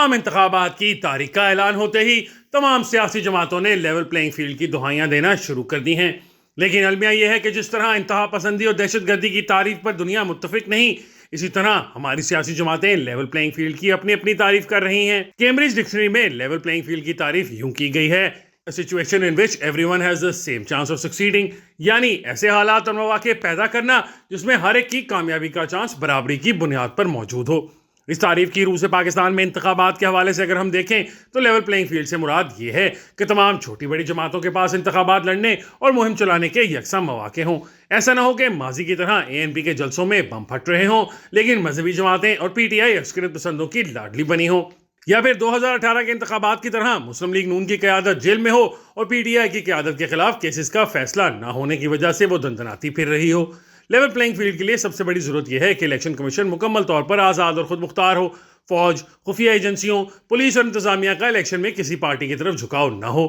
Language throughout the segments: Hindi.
आम इंतखाबात की तारीख का ऐलान होते ही तमाम सियासी जमातों ने लेवल प्लेइंग फील्ड की दुहाइयां देना शुरू कर दी हैं। लेकिन अलमिया यह है कि जिस तरह इंतहा पसंदी और दहशतगर्दी की तारीफ पर दुनिया मुत्तफिक नहीं, इसी तरह हमारी सियासी जमातें लेवल प्लेइंग फील्ड की अपनी अपनी तारीफ कर रही हैं। कैम्ब्रिज डिक्शनरी में लेवल प्लेइंग फील्ड की तारीफ यूं की गई है: A situation in which everyone has the same chance of succeeding, यानी ऐसे हालात और मौके पैदा करना जिसमें हर एक की कामयाबी का चांस बराबरी की बुनियाद पर मौजूद हो। इस तारीफ की रूह से पाकिस्तान में इंतखाबात के हवाले से अगर हम देखें तो लेवल प्लेइंग फील्ड से मुराद ये है कि तमाम छोटी बड़ी जमातों के पास इंतखाबात लड़ने और मुहिम चलाने के यकसा मौके हों। ऐसा ना हो कि माजी की तरह ANP के जलसों में बम फट रहे हों लेकिन मजहबी जमातें और PTI अस्करियत पसंदों की लाडली बनी हो, या फिर 2018 के इंतखाबात की तरह मुस्लिम लीग नून की क़यादत जेल में हो और PTI की क़यादत के खिलाफ केसेस का फैसला ना होने की वजह से वो दंदनाती फिर रही हो। लेवल प्लेइंग फील्ड के लिए सबसे बड़ी जरूरत यह है कि इलेक्शन कमीशन मुकम्मल तौर पर आज़ाद और खुद मुख्तार हो। फौज, खुफिया एजेंसियों, पुलिस और इंतजामिया का इलेक्शन में किसी पार्टी की तरफ झुकाव न हो।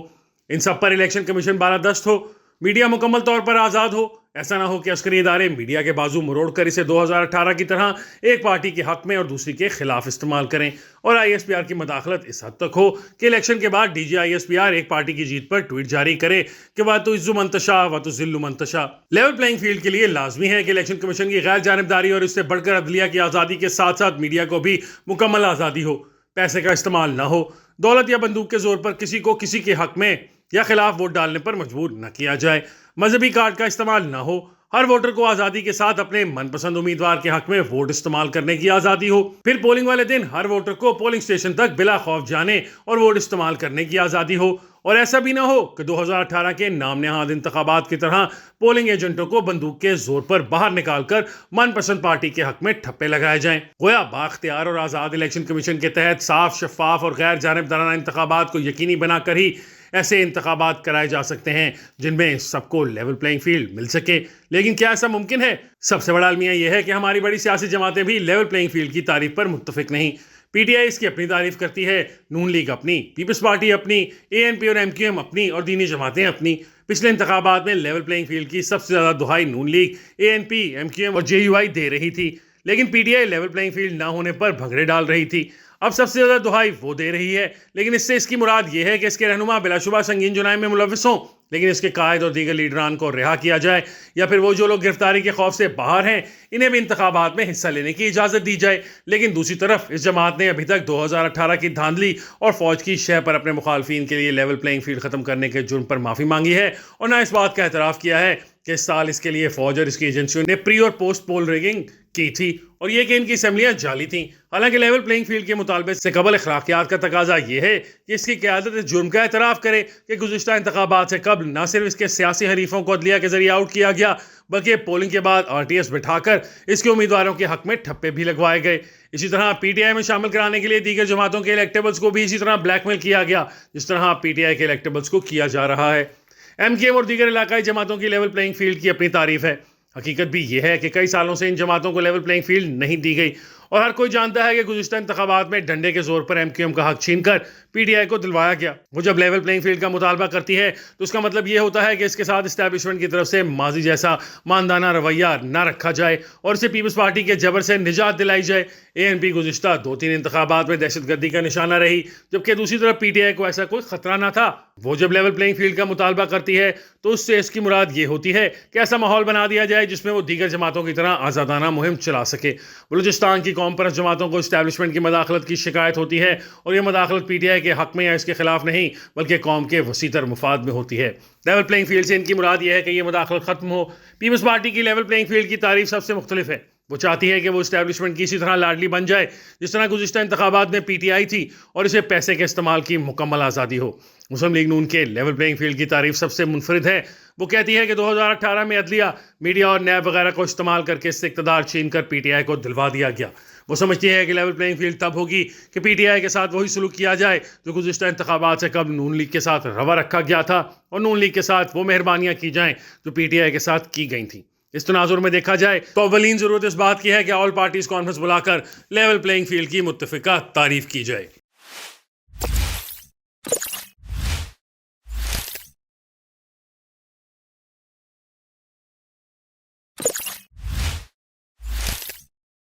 इन सब पर इलेक्शन कमीशन बालादस्त हो। मीडिया मुकम्मल तौर पर आज़ाद हो। ऐसा ना हो कि अस्करी इदारे मीडिया के बाजू मरोड़ कर इसे 2018 की तरह एक पार्टी के हक में और दूसरी के खिलाफ इस्तेमाल करें और ISPR की मदाखलत इस हद तक हो कि इलेक्शन के बाद DG ISPR एक पार्टी की जीत पर ट्वीट जारी करे कि वह तो इज्जु मंतशा व तो जिल्लु मंतशा। लेवल प्लेइंग फील्ड के लिए लाजमी है कि इलेक्शन कमीशन की गैर जानिबदारी और इससे बढ़कर अदलिया की आज़ादी के साथ साथ मीडिया को भी मुकम्मल आज़ादी हो। पैसे का इस्तेमाल ना हो। दौलत या बंदूक के जोर पर किसी को किसी के हक में या खिलाफ वोट डालने पर मजबूर न किया जाए। मजहबी कार्ड का इस्तेमाल ना हो। हर वोटर को आज़ादी के साथ अपने मनपसंद उम्मीदवार के हक में वोट इस्तेमाल करने की आज़ादी हो। फिर पोलिंग वाले दिन हर वोटर को पोलिंग स्टेशन तक बिला खौफ जाने और वोट इस्तेमाल करने की आज़ादी हो। और ऐसा भी ना हो कि 2018 के नाम नेहाद इंतखाबात की तरह पोलिंग एजेंटों को बंदूक के जोर पर बाहर निकालकर मनपसंद पार्टी के हक में ठप्पे लगाए जाएं। गोया बाख्तियार और आज़ाद इलेक्शन कमीशन के तहत साफ, शफाफ और गैर जानिबदाराना इंतखाबात को यकीनी बनाकर ही ऐसे इंतखाबात कराए जा सकते हैं जिनमें सबको लेवल प्लेइंग फील्ड मिल सके। लेकिन क्या ऐसा मुमकिन है? सबसे बड़ा अलमिया यह है कि हमारी बड़ी सियासी जमातें भी लेवल प्लेइंग फील्ड की तारीफ पर मुत्तफिक नहीं। PTI इसकी अपनी तारीफ करती है, नून लीग अपनी, पीपल्स पार्टी अपनी, ANP और MQM अपनी और दीनी जमातें अपनी। पिछले इंतखाबात में लेवल प्लेइंग फील्ड की सबसे ज़्यादा दुहाई नून लीग, ANP, MQM और JUI दे रही थी, लेकिन PTI लेवल प्लेइंग फील्ड ना होने पर भंगड़े डाल रही थी। अब सबसे ज़्यादा दुहाई वो दे रही है, लेकिन इससे इसकी मुराद ये है कि इसके रहनुमा बिलाशुबा संगीन जुर्म में मुलविस हों, लेकिन इसके कायद और दीगर लीडरान को रिहा किया जाए, या फिर वो जो लोग गिरफ्तारी के खौफ से बाहर हैं इन्हें भी इंतखाबात में हिस्सा लेने की इजाज़त दी जाए। लेकिन दूसरी तरफ इस जमात ने अभी तक 2018 की धांधली और फौज की शह पर अपने मुखालफिन के लिए लेवल प्लेइंग फील्ड ख़त्म करने के जुर्म पर माफ़ी मांगी है और ना इस बात का एतराफ़ किया है कि इस साल इसके लिए फौज और इसकी एजेंसियों ने प्री और पोस्ट पोल रिगिंग की थी और ये कि इनकी असम्बलियाँ जाली थीं। हालांकि लेवल प्लेइंग फील्ड के मुतालबे से कबल अखलाकियात का तकाजा ये है कि इसकी क़यादत इस जुर्म का एतराफ़ करे कि गुज़िश्ता इंतखाबात से कबल न सिर्फ इसके सियासी हरीफों को अदलिया के जरिए आउट किया गया, बल्कि पोलिंग के बाद RTS बिठाकर इसके उम्मीदवारों के हक में ठप्पे भी लगवाए गए। इसी तरह PTI में शामिल कराने के लिए दीगर जमातों के इलेक्टेबल्स को भी इसी तरह ब्लैकमेल किया गया जिस तरह PTI के इलेक्टेबल्स को किया जा रहा है। MKM और दीगर इलाकाई जमातों की लेवल प्लेइंग फील्ड की अपनी तारीफ है। हकीकत भी यह है कि कई सालों से इन जमातों को लेवल प्लेइंग फील्ड नहीं दी गई और हर कोई जानता है कि गुज़िश्ता इंतखाबात में डंडे के जोर पर MQM का हक छीनकर PTI को दिलवाया गया। वो जब लेवल प्लेइंग फील्ड का मुतालबा करती है तो उसका मतलब ये होता है कि इसके साथ इस्टेब्लिशमेंट की तरफ से माजी जैसा मानदाना रवैया न रखा जाए और इसे पीपल्स पार्टी के जबर से निजात दिलाई जाए। ANP गुज़िश्ता 2-3 इंतखाबात में दहशतगर्दी का निशाना रही, जबकि दूसरी तरफ PTI को ऐसा कोई खतरा ना था। वो जब लेवल प्लेइंग फील्ड का मुतालबा करती है तो उससे इसकी मुराद ये होती है कि ऐसा माहौल बना दिया जाए जिसमें वो दीगर जमातों की तरह आज़ादाना मुहिम चला सके। बलूचिस्तान की कौम परस्त जमातों को इस्टेब्लिशमेंट की मदाखलत की शिकायत होती है और यह मदाखलत PTI के हक में या इसके खिलाफ नहीं बल्कि कौम के वसीतर मुफाद में होती है। लेवल प्लेइंग फील्ड से इनकी मुराद यह है कि यह मदाखलत खत्म हो। पीपल्स पार्टी की लेवल प्लेइंग फील्ड की तारीफ सबसे मुख्तलिफ है। वो चाहती है कि वो इस्टेब्लिशमेंट की इसी तरह लाडली बन जाए जिस तरह गुज़िश्ता इंतखाबात में PTI थी और इसे पैसे के इस्तेमाल की मुकम्मल आज़ादी हो। मुस्लिम लीग नून के लेवल प्लेइंग फील्ड की तारीफ सबसे मुनफरिद है। वो कहती है कि 2018 में अदलिया, मीडिया और नैब वगैरह को इस्तेमाल करके इससे इक़्तिदार छीन कर PTI को दिलवा दिया गया। वो समझती है कि लेवल प्लेइंग फील्ड तब होगी कि PTI के साथ वही सलूक किया जाए जो गुज़िश्ता इंतखाबात से कबल नून लीग के साथ रवा रखा गया था और नून लीग के साथ वो मेहरबानियाँ की जाएँ जो PTI के साथ की गई थी। इस तनाजुर में देखा जाए तो अव्वलीन ज़रूरत इस बात की है कि ऑल पार्टीज़ कॉन्फ्रेंस बुलाकर लेवल प्लेइंग फील्ड की मुत्तफ़िका तारीफ़ की जाए।